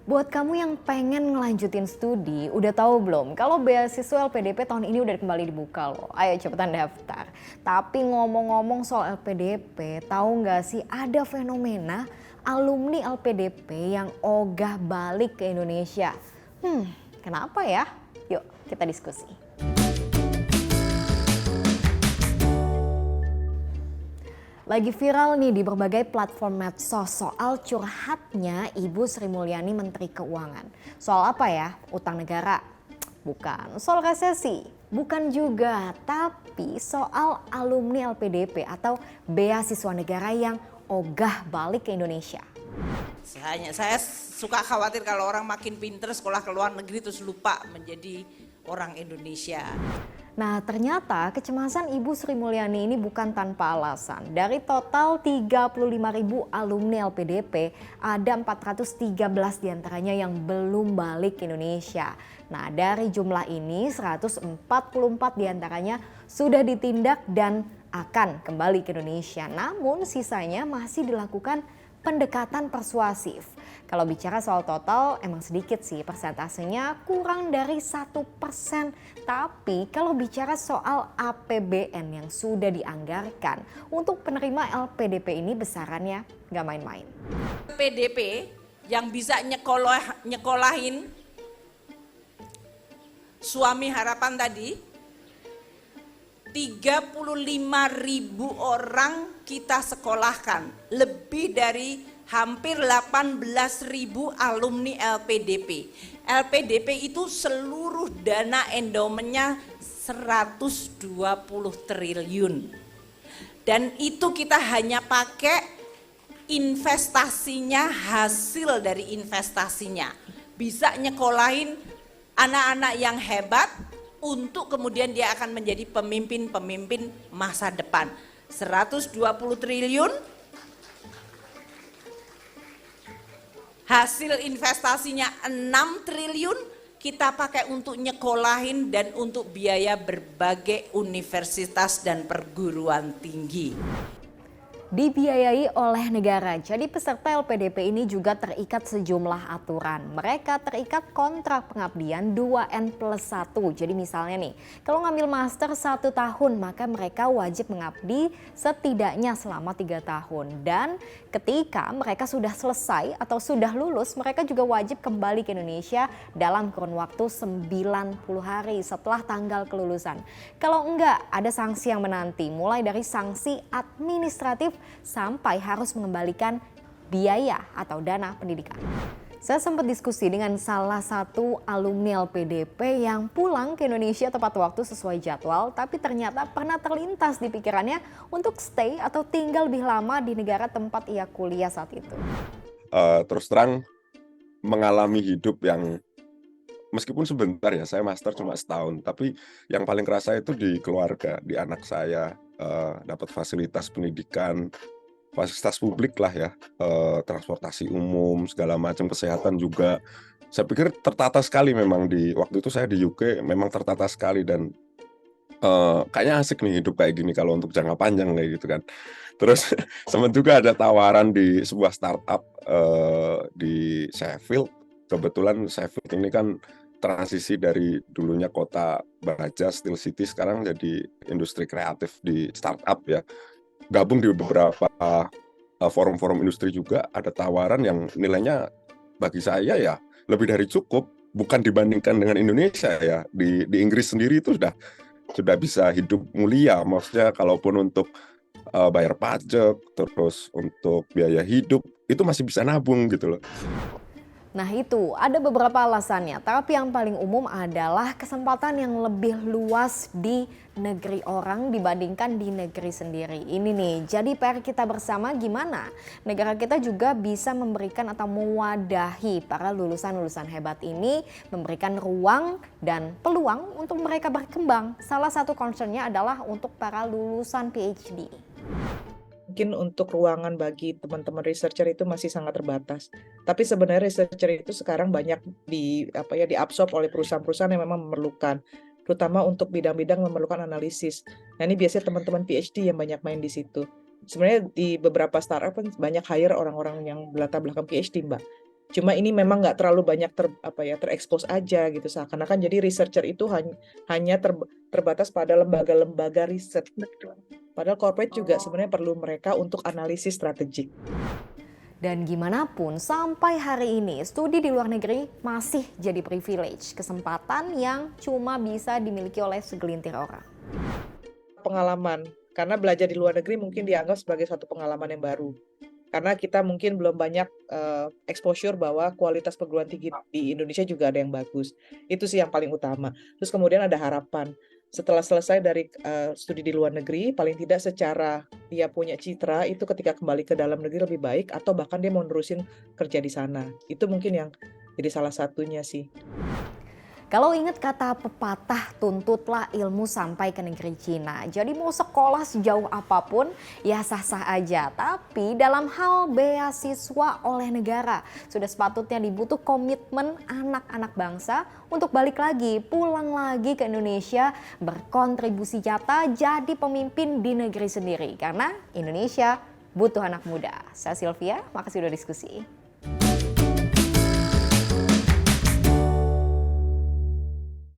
Buat kamu yang pengen ngelanjutin studi, udah tahu belum kalau beasiswa LPDP tahun ini udah kembali dibuka loh. Ayo cepetan daftar. Tapi ngomong-ngomong soal LPDP, tahu nggak sih ada fenomena alumni LPDP yang ogah balik ke Indonesia? Kenapa ya? Yuk kita diskusi. Lagi viral nih di berbagai platform medsos soal curhatnya Ibu Sri Mulyani Menteri Keuangan. Soal apa ya? Utang negara? Bukan. Soal resesi? Bukan juga. Tapi soal alumni LPDP atau beasiswa negara yang ogah balik ke Indonesia. Saya suka khawatir kalau orang makin pinter sekolah ke luar negeri terus lupa menjadi orang Indonesia. Nah ternyata kecemasan Ibu Sri Mulyani ini bukan tanpa alasan. Dari total 35.000 alumni LPDP, ada 413 diantaranya yang belum balik ke Indonesia. Nah dari jumlah ini 144 diantaranya sudah ditindak dan akan kembali ke Indonesia. Namun sisanya masih dilakukan pendekatan persuasif. Kalau bicara soal total emang sedikit sih, persentasenya kurang dari 1%. Tapi kalau bicara soal APBN yang sudah dianggarkan untuk penerima LPDP ini besarannya nggak main-main. PDP yang bisa nyekolahin suami harapan tadi 35.000 orang kita sekolahkan, lebih dari hampir 18.000 alumni LPDP. LPDP itu seluruh dana endowmentnya 120 triliun. Dan itu kita hanya pakai investasinya, hasil dari investasinya. Bisa nyekolahin anak-anak yang hebat, untuk kemudian dia akan menjadi pemimpin-pemimpin masa depan. 120 triliun, hasil investasinya 6 triliun, kita pakai untuk nyekolahin dan untuk biaya berbagai universitas dan perguruan tinggi. Dibiayai oleh negara, jadi peserta LPDP ini juga terikat sejumlah aturan. Mereka terikat kontrak pengabdian 2N+1. Jadi misalnya nih, kalau ngambil master 1 tahun, maka mereka wajib mengabdi setidaknya selama 3 tahun. Dan ketika mereka sudah selesai atau sudah lulus, mereka juga wajib kembali ke Indonesia dalam kurun waktu 90 hari setelah tanggal kelulusan. Kalau enggak, ada sanksi yang menanti, mulai dari sanksi administratif sampai harus mengembalikan biaya atau dana pendidikan. Saya sempat diskusi dengan salah satu alumni LPDP yang pulang ke Indonesia tepat waktu sesuai jadwal, tapi ternyata pernah terlintas di pikirannya untuk stay atau tinggal lebih lama di negara tempat ia kuliah saat itu. Terus terang mengalami hidup yang meskipun sebentar ya, saya master cuma setahun, tapi yang paling kerasa itu di keluarga, di anak saya. Dapat fasilitas pendidikan, fasilitas publik lah ya, transportasi umum, segala macam, kesehatan juga. Saya pikir tertata sekali memang di waktu itu saya di UK, memang tertata sekali dan kayaknya asik nih hidup kayak gini kalau untuk jangka panjang kayak gitu kan. Terus sempat juga ada tawaran di sebuah startup di Sheffield. Kebetulan Sheffield ini kan transisi dari dulunya kota baja Steel City sekarang jadi industri kreatif di startup ya. Gabung di beberapa forum-forum industri juga, ada tawaran yang nilainya bagi saya ya lebih dari cukup, bukan dibandingkan dengan Indonesia ya. Di Inggris sendiri itu sudah bisa hidup mulia, maksudnya kalaupun untuk bayar pajak, terus untuk biaya hidup itu masih bisa nabung gitu loh. Nah itu ada beberapa alasannya, tapi yang paling umum adalah kesempatan yang lebih luas di negeri orang dibandingkan di negeri sendiri. Ini nih, jadi PR kita bersama gimana negara kita juga bisa memberikan atau mewadahi para lulusan-lulusan hebat ini, memberikan ruang dan peluang untuk mereka berkembang. Salah satu concernnya adalah untuk para lulusan PhD. Mungkin untuk ruangan bagi teman-teman researcher itu masih sangat terbatas. Tapi sebenarnya researcher itu sekarang banyak diabsorb oleh perusahaan-perusahaan yang memang memerlukan, terutama untuk bidang-bidang memerlukan analisis. Nah ini biasanya teman-teman PhD yang banyak main di situ. Sebenarnya di beberapa startup kan banyak hire orang-orang yang berlatar belakang PhD, Mbak. Cuma ini memang nggak terlalu banyak terekspos aja gitu, seakan-akan jadi researcher itu hanya terbatas pada lembaga-lembaga riset. Padahal corporate juga sebenarnya perlu mereka untuk analisis strategik. Dan gimana pun sampai hari ini studi di luar negeri masih jadi privilege, kesempatan yang cuma bisa dimiliki oleh segelintir orang. Pengalaman, karena belajar di luar negeri mungkin dianggap sebagai suatu pengalaman yang baru. Karena kita mungkin belum banyak exposure bahwa kualitas perguruan tinggi di Indonesia juga ada yang bagus. Itu sih yang paling utama. Terus kemudian ada harapan. Setelah selesai dari studi di luar negeri, paling tidak secara dia punya citra, itu ketika kembali ke dalam negeri lebih baik, atau bahkan dia mau nerusin kerja di sana. Itu mungkin yang jadi salah satunya sih. Kalau ingat kata pepatah, tuntutlah ilmu sampai ke negeri Cina. Jadi mau sekolah sejauh apapun ya sah-sah aja. Tapi dalam hal beasiswa oleh negara sudah sepatutnya dibutuh komitmen anak-anak bangsa untuk balik lagi, pulang lagi ke Indonesia, berkontribusi nyata jadi pemimpin di negeri sendiri. Karena Indonesia butuh anak muda. Saya Sylvia, makasih udah diskusi.